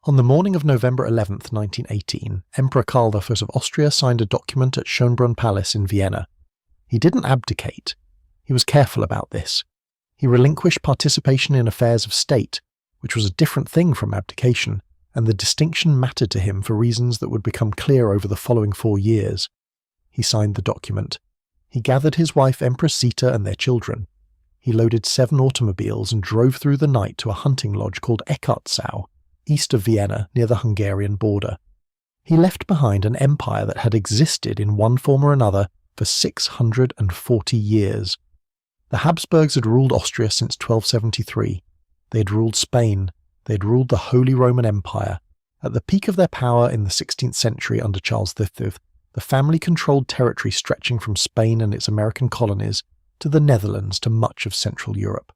On the morning of November 11, 1918, Emperor Karl I of Austria signed a document at Schönbrunn Palace in Vienna. He didn't abdicate. He was careful about this. He relinquished participation in affairs of state, which was a different thing from abdication, and the distinction mattered to him for reasons that would become clear over the following 4 years. He signed the document. He gathered his wife Empress Zita and their children. He loaded 7 automobiles and drove through the night to a hunting lodge called Exile, east of Vienna near the Hungarian border. He left behind an empire that had existed in one form or another for 640 years. The Habsburgs had ruled Austria since 1273. They had ruled Spain. They had ruled the Holy Roman Empire. At the peak of their power in the 16th century under Charles V, the family controlled territory stretching from Spain and its American colonies to the Netherlands to much of Central Europe.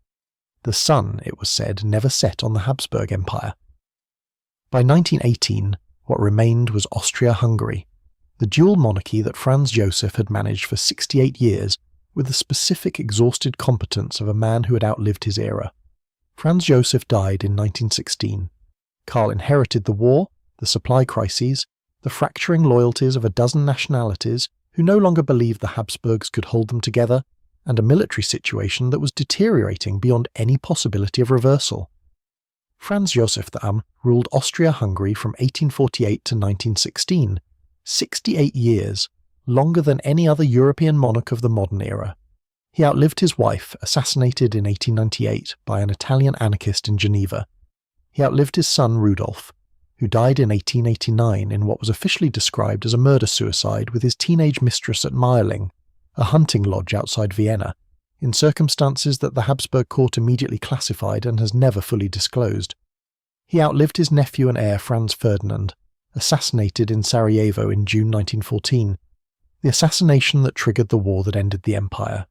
The sun, it was said, never set on the Habsburg Empire. By 1918, what remained was Austria-Hungary, the dual monarchy that Franz Joseph had managed for 68 years with the specific exhausted competence of a man who had outlived his era. Franz Joseph died in 1916. Karl inherited the war, the supply crises, the fracturing loyalties of a dozen nationalities who no longer believed the Habsburgs could hold them together, and a military situation that was deteriorating beyond any possibility of reversal. Franz Joseph ruled Austria-Hungary from 1848 to 1916, 68 years, longer than any other European monarch of the modern era. He outlived his wife, assassinated in 1898 by an Italian anarchist in Geneva. He outlived his son Rudolf, who died in 1889 in what was officially described as a murder-suicide with his teenage mistress at Meierling, a hunting lodge outside Vienna, in circumstances that the Habsburg court immediately classified and has never fully disclosed. He outlived his nephew and heir Franz Ferdinand, assassinated in Sarajevo in June 1914, the assassination that triggered the war that ended the empire.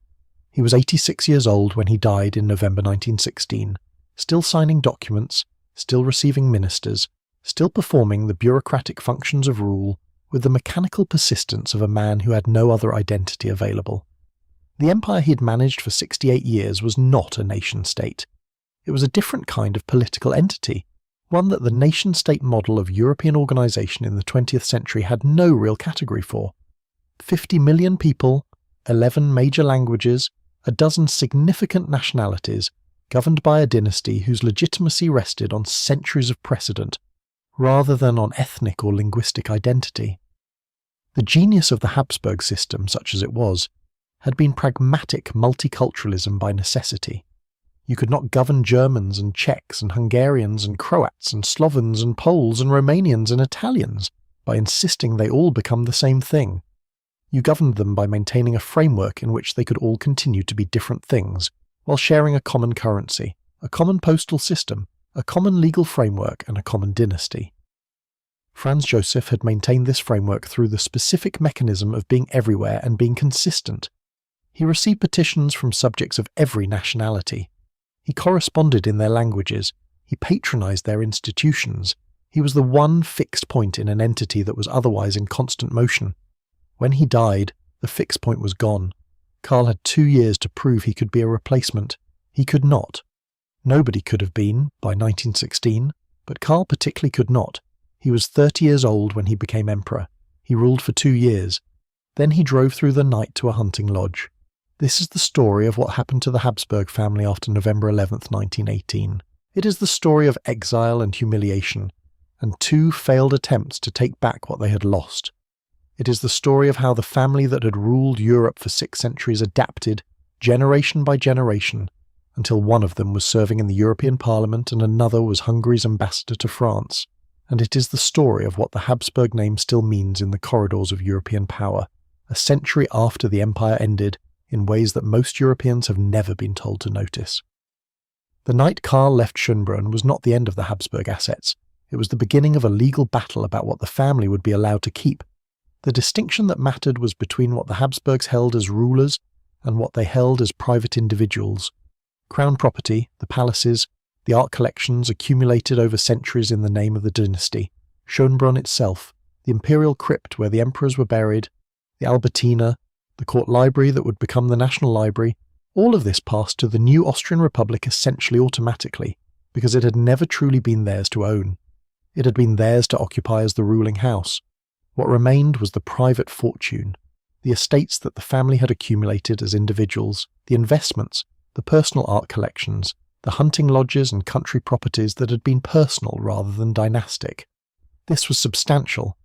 He was 86 years old when he died in November 1916, still signing documents, still receiving ministers, still performing the bureaucratic functions of rule with the mechanical persistence of a man who had no other identity available. The empire he had managed for 68 years was not a nation-state. It was a different kind of political entity, one that the nation-state model of European organisation in the 20th century had no real category for. 50 million people, 11 major languages, a dozen significant nationalities, governed by a dynasty whose legitimacy rested on centuries of precedent, rather than on ethnic or linguistic identity. The genius of the Habsburg system, such as it was, had been pragmatic multiculturalism by necessity. You could not govern Germans and Czechs and Hungarians and Croats and Slovens and Poles and Romanians and Italians by insisting they all become the same thing. You governed them by maintaining a framework in which they could all continue to be different things, while sharing a common currency, a common postal system, a common legal framework and a common dynasty. Franz Joseph had maintained this framework through the specific mechanism of being everywhere and being consistent. He received petitions from subjects of every nationality. He corresponded in their languages. He patronized their institutions. He was the one fixed point in an entity that was otherwise in constant motion. When he died, the fixed point was gone. Karl had 2 years to prove he could be a replacement. He could not. Nobody could have been, by 1916, but Karl particularly could not. He was 30 years old when he became emperor. He ruled for 2 years. Then he drove through the night to a hunting lodge. This is the story of what happened to the Habsburg family after November 11, 1918. It is the story of exile and humiliation, and 2 failed attempts to take back what they had lost. It is the story of how the family that had ruled Europe for 6 centuries adapted, generation by generation, until one of them was serving in the European Parliament and another was Hungary's ambassador to France. And it is the story of what the Habsburg name still means in the corridors of European power, a century after the empire ended, in ways that most Europeans have never been told to notice. The night Karl left Schönbrunn was not the end of the Habsburg assets. It was the beginning of a legal battle about what the family would be allowed to keep. The distinction that mattered was between what the Habsburgs held as rulers and what they held as private individuals. Crown property, the palaces, the art collections accumulated over centuries in the name of the dynasty, Schönbrunn itself, the imperial crypt where the emperors were buried, the Albertina, the court library that would become the National Library, all of this passed to the new Austrian Republic essentially automatically, because it had never truly been theirs to own. It had been theirs to occupy as the ruling house. What remained was the private fortune, the estates that the family had accumulated as individuals, the investments, the personal art collections, the hunting lodges and country properties that had been personal rather than dynastic. This was substantial.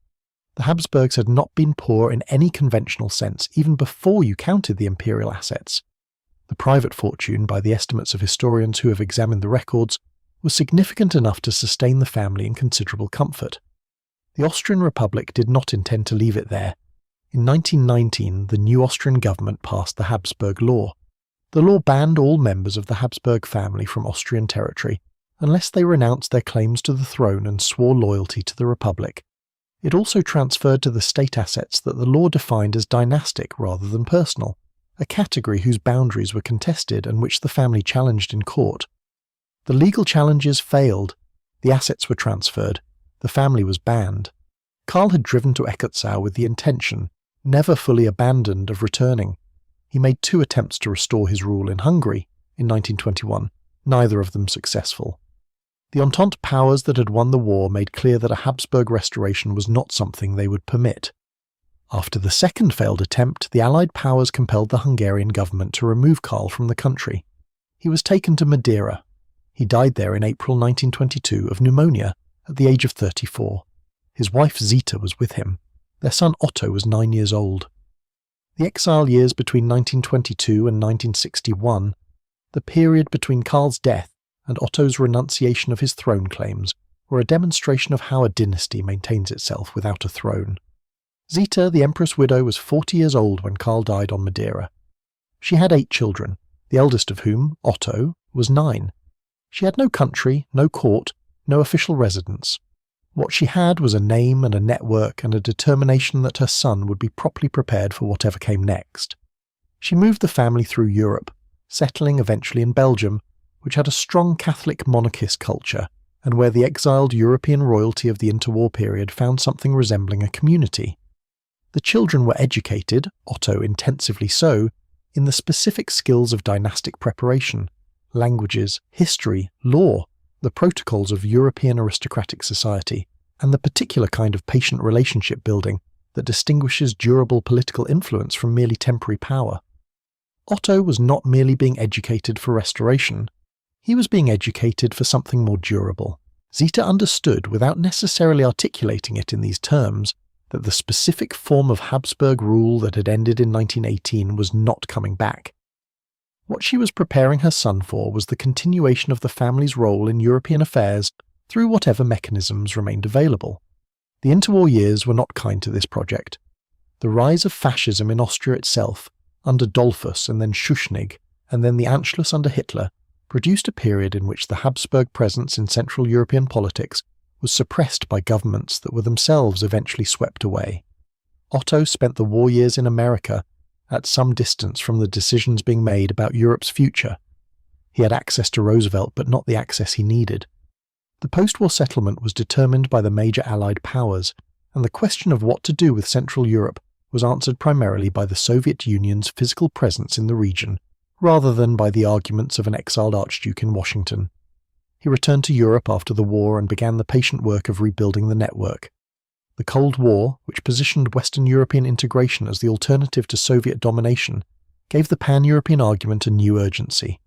The Habsburgs had not been poor in any conventional sense, even before you counted the imperial assets. The private fortune, by the estimates of historians who have examined the records, was significant enough to sustain the family in considerable comfort. The Austrian Republic did not intend to leave it there. In 1919, the new Austrian government passed the Habsburg Law. The law banned all members of the Habsburg family from Austrian territory, unless they renounced their claims to the throne and swore loyalty to the Republic. It also transferred to the state assets that the law defined as dynastic rather than personal, a category whose boundaries were contested and which the family challenged in court. The legal challenges failed. The assets were transferred. The family was banned. Karl had driven to Exile with the intention, never fully abandoned, of returning. He made 2 attempts to restore his rule in Hungary in 1921, neither of them successful. The Entente powers that had won the war made clear that a Habsburg restoration was not something they would permit. After the second failed attempt, the Allied powers compelled the Hungarian government to remove Karl from the country. He was taken to Madeira. He died there in April 1922 of pneumonia at the age of 34. His wife Zita was with him. Their son Otto was 9 years old. The exile years between 1922 and 1961, the period between Karl's death and Otto's renunciation of his throne claims, were a demonstration of how a dynasty maintains itself without a throne. Zita, the empress widow, was 40 years old when Karl died on Madeira. She had 8 children, the eldest of whom, Otto, was 9. She had no country, no court, no official residence. What she had was a name and a network and a determination that her son would be properly prepared for whatever came next. She moved the family through Europe, settling eventually in Belgium, which had a strong Catholic monarchist culture, and where the exiled European royalty of the interwar period found something resembling a community. The children were educated, Otto intensively so, in the specific skills of dynastic preparation, languages, history, law, the protocols of European aristocratic society, and the particular kind of patient relationship building that distinguishes durable political influence from merely temporary power. Otto was not merely being educated for restoration. He was being educated for something more durable. Zita understood, without necessarily articulating it in these terms, that the specific form of Habsburg rule that had ended in 1918 was not coming back. What she was preparing her son for was the continuation of the family's role in European affairs through whatever mechanisms remained available. The interwar years were not kind to this project. The rise of fascism in Austria itself, under Dollfuss and then Schuschnigg, and then the Anschluss under Hitler, produced a period in which the Habsburg presence in Central European politics was suppressed by governments that were themselves eventually swept away. Otto spent the war years in America, at some distance from the decisions being made about Europe's future. He had access to Roosevelt, but not the access he needed. The post-war settlement was determined by the major Allied powers, and the question of what to do with Central Europe was answered primarily by the Soviet Union's physical presence in the region, rather than by the arguments of an exiled archduke in Washington. He returned to Europe after the war and began the patient work of rebuilding the network. The Cold War, which positioned Western European integration as the alternative to Soviet domination, gave the pan-European argument a new urgency.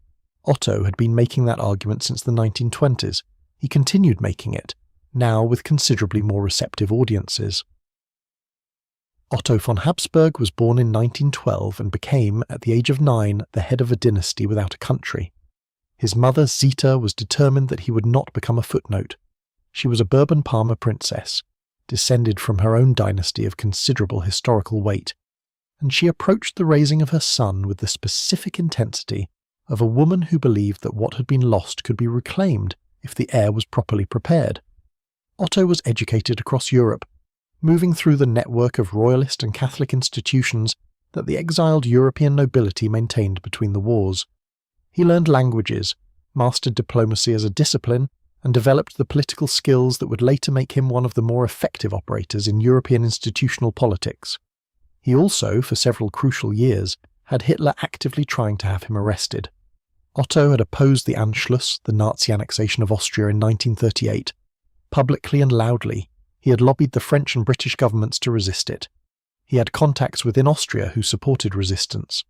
Otto had been making that argument since the 1920s. He continued making it, now with considerably more receptive audiences. Otto von Habsburg was born in 1912 and became, at the age of 9, the head of a dynasty without a country. His mother, Zita, was determined that he would not become a footnote. She was a Bourbon-Parma princess, descended from her own dynasty of considerable historical weight, and she approached the raising of her son with the specific intensity of a woman who believed that what had been lost could be reclaimed if the heir was properly prepared. Otto was educated across Europe, moving through the network of royalist and Catholic institutions that the exiled European nobility maintained between the wars. He learned languages, mastered diplomacy as a discipline, and developed the political skills that would later make him one of the more effective operators in European institutional politics. He also, for several crucial years, had Hitler actively trying to have him arrested. Otto had opposed the Anschluss, the Nazi annexation of Austria in 1938. Publicly and loudly, he had lobbied the French and British governments to resist it. He had contacts within Austria who supported resistance.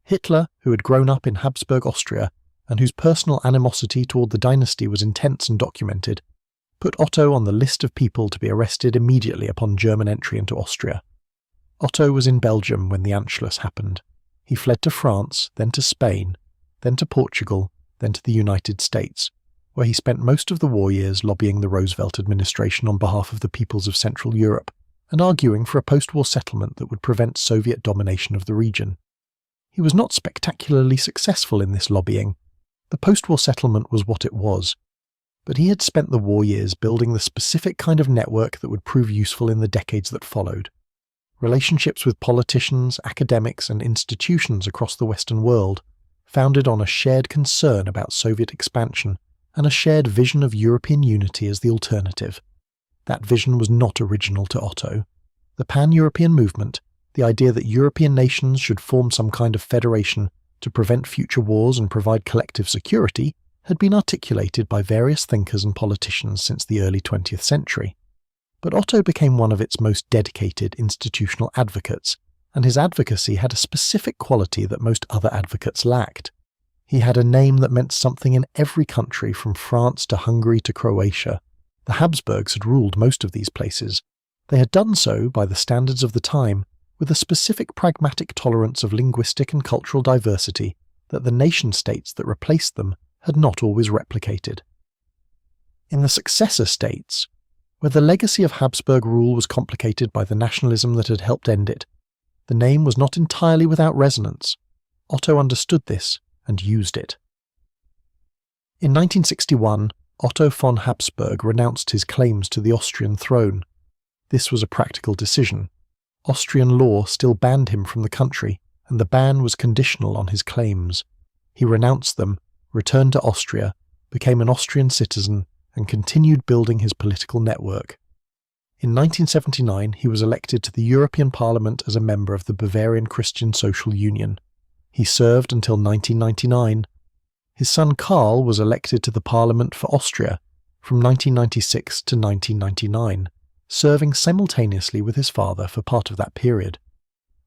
Hitler, who had grown up in Habsburg Austria, and whose personal animosity toward the dynasty was intense and documented, put Otto on the list of people to be arrested immediately upon German entry into Austria. Otto was in Belgium when the Anschluss happened. He fled to France, then to Spain, then to Portugal, then to the United States, where he spent most of the war years lobbying the Roosevelt administration on behalf of the peoples of Central Europe and arguing for a post-war settlement that would prevent Soviet domination of the region. He was not spectacularly successful in this lobbying. The post-war settlement was what it was, but he had spent the war years building the specific kind of network that would prove useful in the decades that followed. Relationships with politicians, academics, and institutions across the Western world, founded on a shared concern about Soviet expansion and a shared vision of European unity as the alternative. That vision was not original to Otto. The pan-European movement, the idea that European nations should form some kind of federation to prevent future wars and provide collective security, had been articulated by various thinkers and politicians since the early 20th century. But Otto became one of its most dedicated institutional advocates, and his advocacy had a specific quality that most other advocates lacked. He had a name that meant something in every country from France to Hungary to Croatia. The Habsburgs had ruled most of these places. They had done so, by the standards of the time, with a specific pragmatic tolerance of linguistic and cultural diversity that the nation-states that replaced them had not always replicated. In the successor states, where the legacy of Habsburg rule was complicated by the nationalism that had helped end it, the name was not entirely without resonance. Otto understood this and used it. In 1961, Otto von Habsburg renounced his claims to the Austrian throne. This was a practical decision. Austrian law still banned him from the country, and the ban was conditional on his claims. He renounced them, returned to Austria, became an Austrian citizen, and continued building his political network. In 1979, he was elected to the European Parliament as a member of the Bavarian Christian Social Union. He served until 1999. His son Karl was elected to the Parliament for Austria from 1996 to 1999, serving simultaneously with his father for part of that period.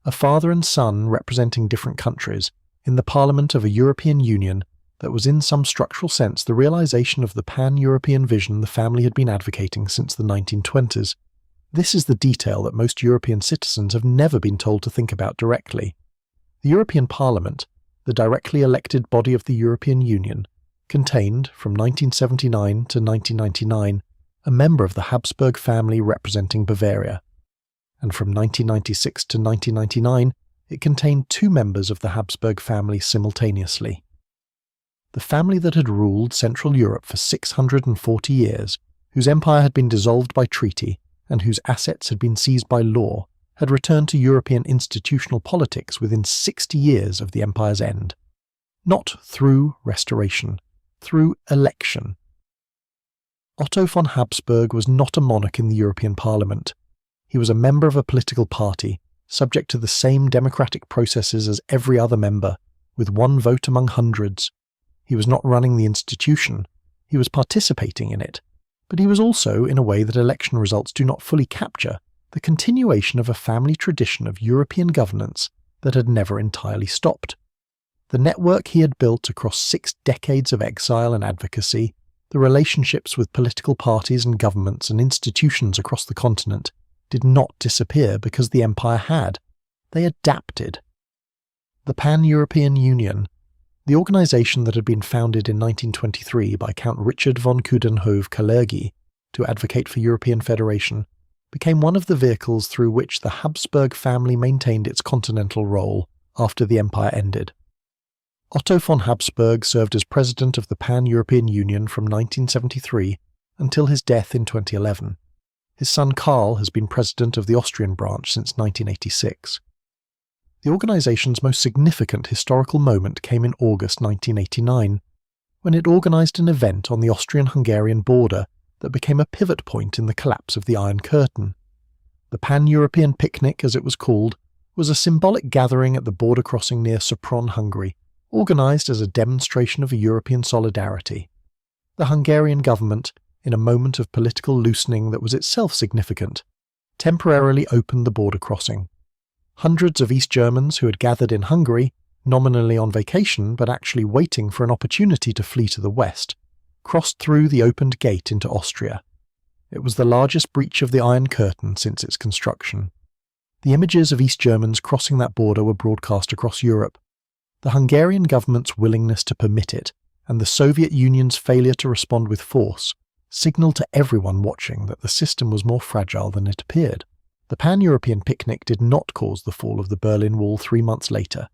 A father and son representing different countries in the Parliament of a European Union that was in some structural sense the realization of the pan-European vision the family had been advocating since the 1920s. This is the detail that most European citizens have never been told to think about directly. The European Parliament, the directly elected body of the European Union, contained, from 1979 to 1999, a member of the Habsburg family representing Bavaria, and from 1996 to 1999, it contained two members of the Habsburg family simultaneously. The family that had ruled Central Europe for 640 years, whose empire had been dissolved by treaty, and whose assets had been seized by law, had returned to European institutional politics within 60 years of the empire's end. Not through restoration, through election. Otto von Habsburg was not a monarch in the European Parliament. He was a member of a political party, subject to the same democratic processes as every other member, with one vote among hundreds. He was not running the institution, he was participating in it, but he was also, in a way that election results do not fully capture, the continuation of a family tradition of European governance that had never entirely stopped. The network he had built across 6 decades of exile and advocacy, the relationships with political parties and governments and institutions across the continent, did not disappear because the empire had. They adapted. The Pan-European Union, the organization that had been founded in 1923 by Count Richard von Coudenhove-Kalergi to advocate for European federation, became one of the vehicles through which the Habsburg family maintained its continental role after the empire ended. Otto von Habsburg served as president of the Pan-European Union from 1973 until his death in 2011. His son Karl has been president of the Austrian branch since 1986. The organization's most significant historical moment came in August 1989, when it organized an event on the Austrian-Hungarian border that became a pivot point in the collapse of the Iron Curtain. The Pan-European Picnic, as it was called, was a symbolic gathering at the border crossing near Sopron, Hungary, organized as a demonstration of European solidarity. The Hungarian government, in a moment of political loosening that was itself significant, temporarily opened the border crossing. Hundreds of East Germans who had gathered in Hungary, nominally on vacation but actually waiting for an opportunity to flee to the west, crossed through the opened gate into Austria. It was the largest breach of the Iron Curtain since its construction. The images of East Germans crossing that border were broadcast across Europe. The Hungarian government's willingness to permit it, and the Soviet Union's failure to respond with force, signalled to everyone watching that the system was more fragile than it appeared. The pan-European picnic did not cause the fall of the Berlin Wall 3 months later,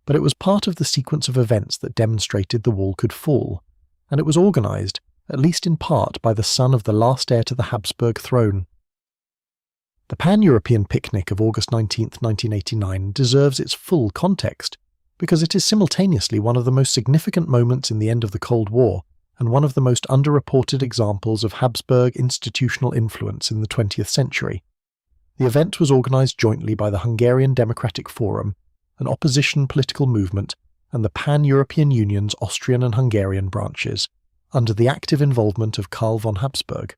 but it was part of the sequence of events that demonstrated the wall could fall, and it was organised, at least in part, by the son of the last heir to the Habsburg throne. The pan-European picnic of August 19, 1989 deserves its full context, because it is simultaneously one of the most significant moments in the end of the Cold War, and one of the most underreported examples of Habsburg institutional influence in the 20th century. The event was organised jointly by the Hungarian Democratic Forum, an opposition political movement, and the Pan-European Union's Austrian and Hungarian branches, under the active involvement of Karl von Habsburg.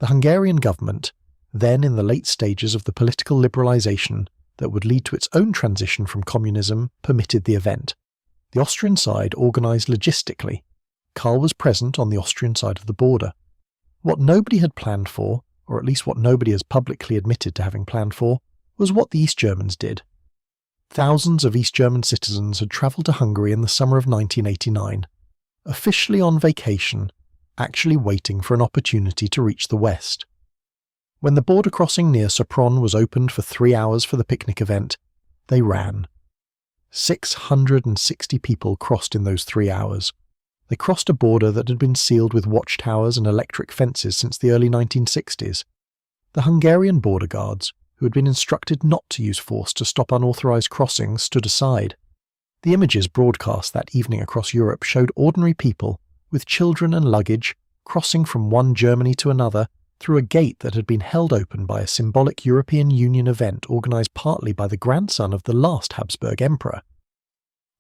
The Hungarian government, then in the late stages of the political liberalisation that would lead to its own transition from communism, permitted the event. The Austrian side organised logistically. Karl was present on the Austrian side of the border. What nobody had planned for, or at least what nobody has publicly admitted to having planned for, was what the East Germans did. Thousands of East German citizens had travelled to Hungary in the summer of 1989, officially on vacation, actually waiting for an opportunity to reach the west. When the border crossing near Sopron was opened for 3 hours for the picnic event, they ran. 660 people crossed in those 3 hours. They crossed a border that had been sealed with watchtowers and electric fences since the early 1960s. The Hungarian border guards, who had been instructed not to use force to stop unauthorised crossings, stood aside. The images broadcast that evening across Europe showed ordinary people, with children and luggage, crossing from one Germany to another through a gate that had been held open by a symbolic European Union event organised partly by the grandson of the last Habsburg emperor.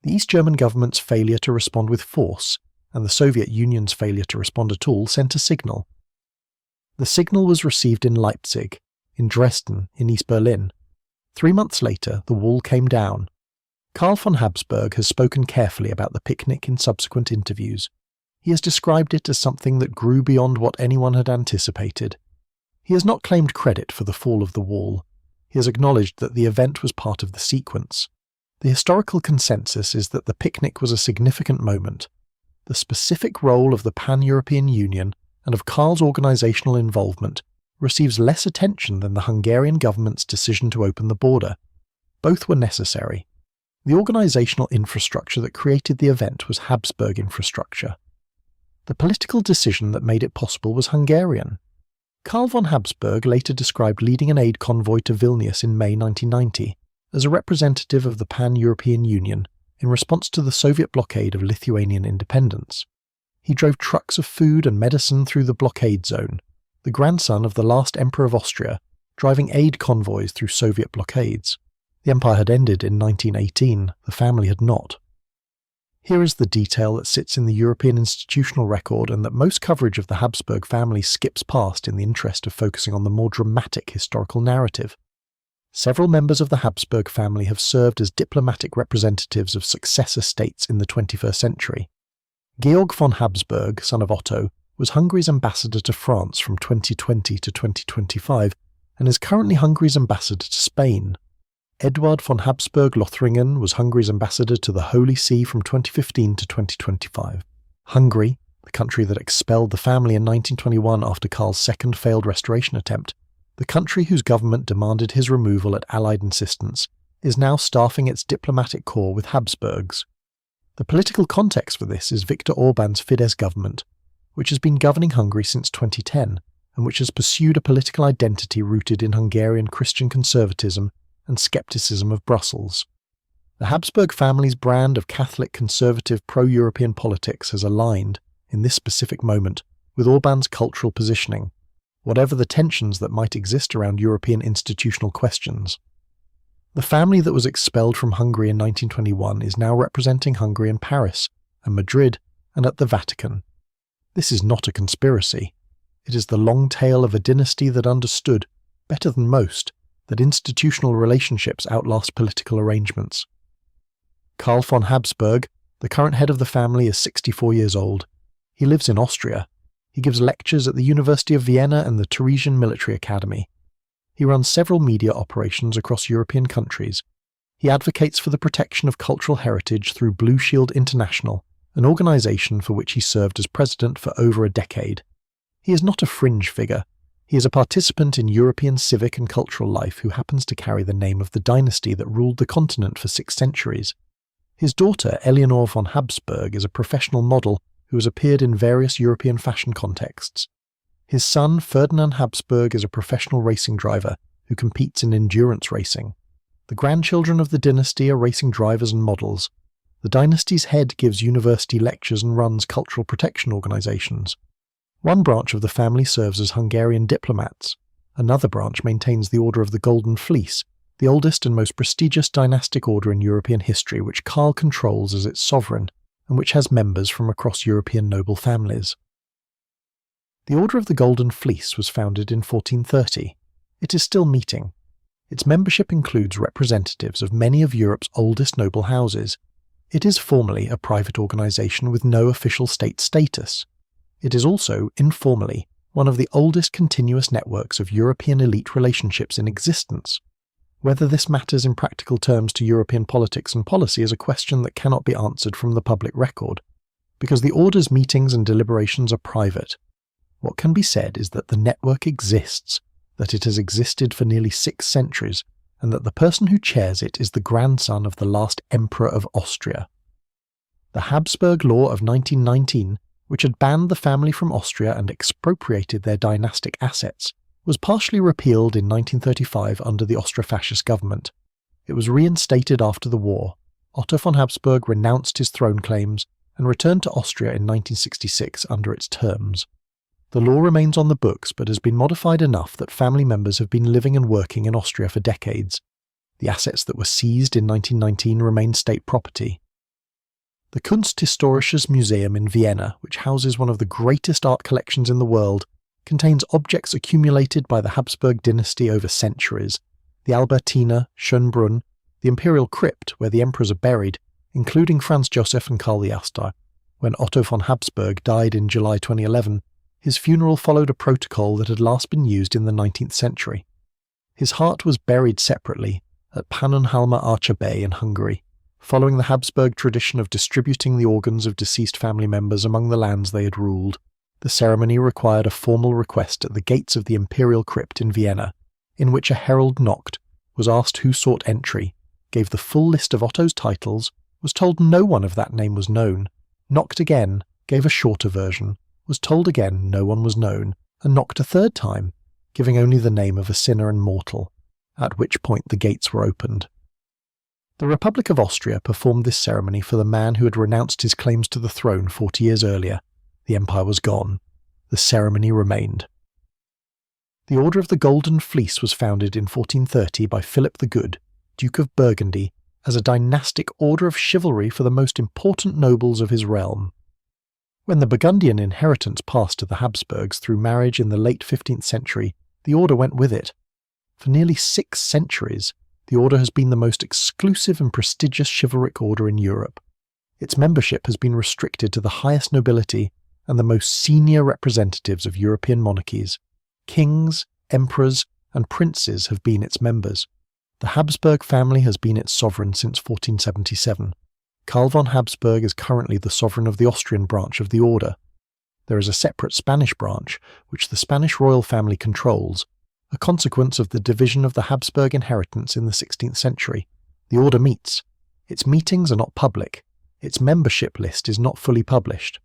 The East German government's failure to respond with force, and the Soviet Union's failure to respond at all, sent a signal. The signal was received in Leipzig, in Dresden, in East Berlin. 3 months later, the wall came down. Karl von Habsburg has spoken carefully about the picnic in subsequent interviews. He has described it as something that grew beyond what anyone had anticipated. He has not claimed credit for the fall of the wall. He has acknowledged that the event was part of the sequence. The historical consensus is that the picnic was a significant moment. The specific role of the Pan-European Union and of Karl's organisational involvement receives less attention than the Hungarian government's decision to open the border. Both were necessary. The organisational infrastructure that created the event was Habsburg infrastructure. The political decision that made it possible was Hungarian. Karl von Habsburg later described leading an aid convoy to Vilnius in May 1990 as a representative of the Pan-European Union in response to the Soviet blockade of Lithuanian independence. He drove trucks of food and medicine through the blockade zone, the grandson of the last Emperor of Austria, driving aid convoys through Soviet blockades. The empire had ended in 1918, the family had not. Here is the detail that sits in the European institutional record and that most coverage of the Habsburg family skips past in the interest of focusing on the more dramatic historical narrative. Several members of the Habsburg family have served as diplomatic representatives of successor states in the 21st century. Georg von Habsburg, son of Otto, was Hungary's ambassador to France from 2020 to 2025 and is currently Hungary's ambassador to Spain. Eduard von Habsburg Lothringen was Hungary's ambassador to the Holy See from 2015 to 2025. Hungary, the country that expelled the family in 1921 after Karl's second failed restoration attempt, the country whose government demanded his removal at Allied insistence, is now staffing its diplomatic corps with Habsburgs. The political context for this is Viktor Orban's Fidesz government, which has been governing Hungary since 2010 and which has pursued a political identity rooted in Hungarian Christian conservatism and scepticism of Brussels. The Habsburg family's brand of Catholic conservative pro-European politics has aligned, in this specific moment, with Orban's cultural positioning, whatever the tensions that might exist around European institutional questions. The family that was expelled from Hungary in 1921 is now representing Hungary in Paris and Madrid and at the Vatican. This is not a conspiracy. It is the long tale of a dynasty that understood, better than most, that institutional relationships outlast political arrangements. Karl von Habsburg, the current head of the family, is 64 years old. He lives in Austria. He gives lectures at the University of Vienna and the Teresian Military Academy. He runs several media operations across European countries. He advocates for the protection of cultural heritage through Blue Shield International, an organization for which he served as president for over a decade. He is not a fringe figure. He is a participant in European civic and cultural life who happens to carry the name of the dynasty that ruled the continent for 6 centuries. His daughter, Eleanor von Habsburg, is a professional model who has appeared in various European fashion contexts. His son, Ferdinand Habsburg, is a professional racing driver who competes in endurance racing. The grandchildren of the dynasty are racing drivers and models. The dynasty's head gives university lectures and runs cultural protection organizations. One branch of the family serves as Hungarian diplomats. Another branch maintains the Order of the Golden Fleece, the oldest and most prestigious dynastic order in European history, which Karl controls as its sovereign, and which has members from across European noble families. The Order of the Golden Fleece was founded in 1430. It is still meeting. Its membership includes representatives of many of Europe's oldest noble houses. It is formally a private organization with no official state status. It is also, informally, one of the oldest continuous networks of European elite relationships in existence. Whether this matters in practical terms to European politics and policy is a question that cannot be answered from the public record, because the Order's meetings and deliberations are private. What can be said is that the network exists, that it has existed for nearly 6 centuries, and that the person who chairs it is the grandson of the last Emperor of Austria. The Habsburg Law of 1919, which had banned the family from Austria and expropriated their dynastic assets, was partially repealed in 1935 under the Austro-Fascist government. It was reinstated after the war. Otto von Habsburg renounced his throne claims and returned to Austria in 1966 under its terms. The law remains on the books but has been modified enough that family members have been living and working in Austria for decades. The assets that were seized in 1919 remain state property. The Kunsthistorisches Museum in Vienna, which houses one of the greatest art collections in the world, contains objects accumulated by the Habsburg dynasty over centuries: the Albertina, Schönbrunn, the imperial crypt where the emperors are buried, including Franz Joseph and Karl I. When Otto von Habsburg died in July 2011, his funeral followed a protocol that had last been used in the 19th century. His heart was buried separately at Pannonhalma Archer Bay in Hungary, following the Habsburg tradition of distributing the organs of deceased family members among the lands they had ruled. The ceremony required a formal request at the gates of the imperial crypt in Vienna, in which a herald knocked, was asked who sought entry, gave the full list of Otto's titles, was told no one of that name was known, knocked again, gave a shorter version, was told again no one was known, and knocked a 3rd time, giving only the name of a sinner and mortal, at which point the gates were opened. The Republic of Austria performed this ceremony for the man who had renounced his claims to the throne 40 years earlier. The empire was gone. The ceremony remained. The Order of the Golden Fleece was founded in 1430 by Philip the Good, Duke of Burgundy, as a dynastic order of chivalry for the most important nobles of his realm. When the Burgundian inheritance passed to the Habsburgs through marriage in the late 15th century, the order went with it. For nearly 6 centuries, the order has been the most exclusive and prestigious chivalric order in Europe. Its membership has been restricted to the highest nobility and the most senior representatives of European monarchies. Kings, emperors, and princes have been its members. The Habsburg family has been its sovereign since 1477. Karl von Habsburg is currently the sovereign of the Austrian branch of the order. There is a separate Spanish branch, which the Spanish royal family controls, a consequence of the division of the Habsburg inheritance in the 16th century. The order meets. Its meetings are not public. Its membership list is not fully published.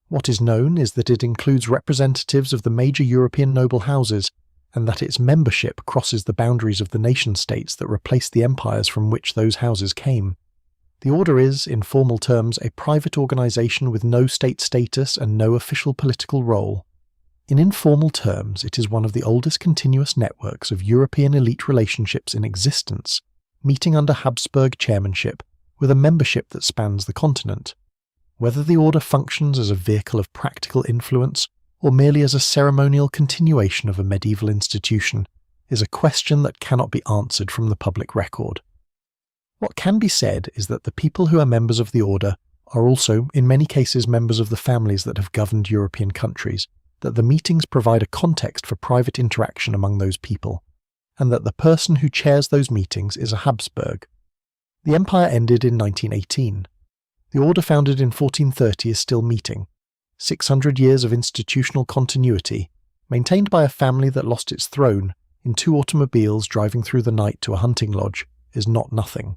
What is known is that it includes representatives of the major European noble houses, and that its membership crosses the boundaries of the nation-states that replaced the empires from which those houses came. The order is, in formal terms, a private organization with no state status and no official political role. In informal terms, it is one of the oldest continuous networks of European elite relationships in existence, meeting under Habsburg chairmanship, with a membership that spans the continent. Whether the order functions as a vehicle of practical influence or merely as a ceremonial continuation of a medieval institution, is a question that cannot be answered from the public record. What can be said is that the people who are members of the order are also, in many cases, members of the families that have governed European countries, that the meetings provide a context for private interaction among those people, and that the person who chairs those meetings is a Habsburg. The empire ended in 1918. The order founded in 1430 is still meeting. 600 years of institutional continuity, maintained by a family that lost its throne in 2 automobiles driving through the night to a hunting lodge, is not nothing.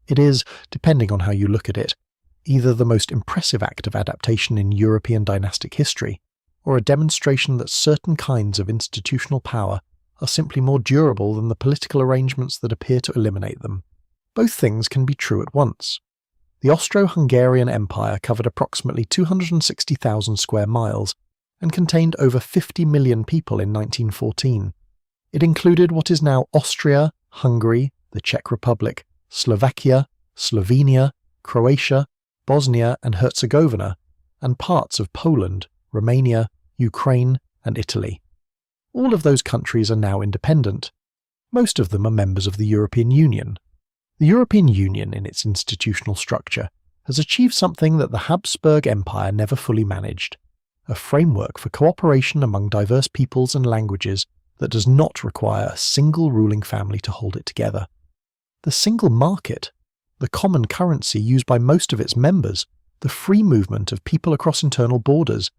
It is, depending on how you look at it, either the most impressive act of adaptation in European dynastic history, or a demonstration that certain kinds of institutional power are simply more durable than the political arrangements that appear to eliminate them. Both things can be true at once. The Austro-Hungarian Empire covered approximately 260,000 square miles and contained over 50 million people in 1914. It included what is now Austria, Hungary, the Czech Republic, Slovakia, Slovenia, Croatia, Bosnia and Herzegovina, and parts of Poland, Romania, Ukraine, and Italy. All of those countries are now independent. Most of them are members of the European Union. The European Union, in its institutional structure, has achieved something that the Habsburg Empire never fully managed: a framework for cooperation among diverse peoples and languages that does not require a single ruling family to hold it together. The single market, the common currency used by most of its members, the free movement of people across internal borders,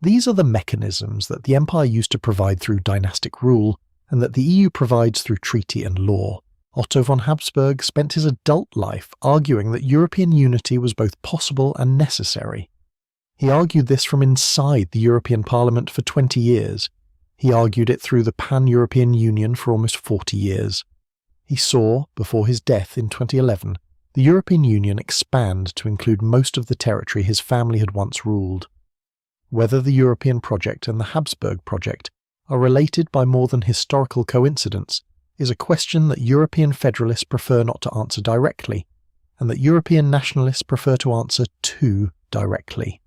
these are the mechanisms that the empire used to provide through dynastic rule, and that the EU provides through treaty and law. Otto von Habsburg spent his adult life arguing that European unity was both possible and necessary. He argued this from inside the European Parliament for 20 years. He argued it through the Pan-European Union for almost 40 years. He saw, before his death in 2011, the European Union expand to include most of the territory his family had once ruled. Whether the European project and the Habsburg project are related by more than historical coincidence is a question that European federalists prefer not to answer directly, and that European nationalists prefer to answer too directly.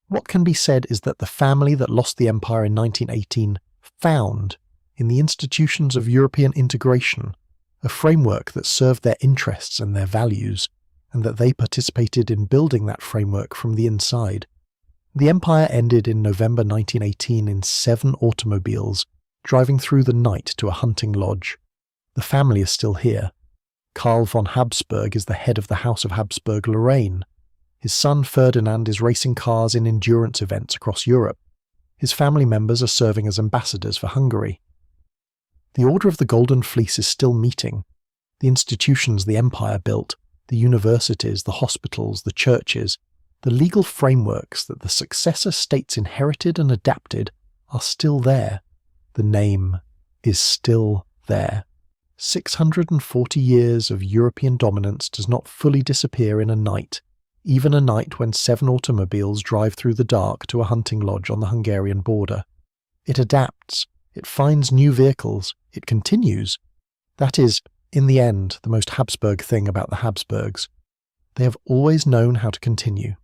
What can be said is that the family that lost the empire in 1918 found, in the institutions of European integration, a framework that served their interests and their values, and that they participated in building that framework from the inside. The empire ended in November 1918 in 7 automobiles, driving through the night to a hunting lodge. The family is still here. Karl von Habsburg is the head of the House of Habsburg-Lorraine. His son Ferdinand is racing cars in endurance events across Europe. His family members are serving as ambassadors for Hungary. The Order of the Golden Fleece is still meeting. The institutions the empire built, the universities, the hospitals, the churches, the legal frameworks that the successor states inherited and adapted are still there. The name is still there. 640 years of European dominance does not fully disappear in a night, even a night when 7 automobiles drive through the dark to a hunting lodge on the Hungarian border. It adapts, it finds new vehicles, it continues. That is, in the end, the most Habsburg thing about the Habsburgs. They have always known how to continue.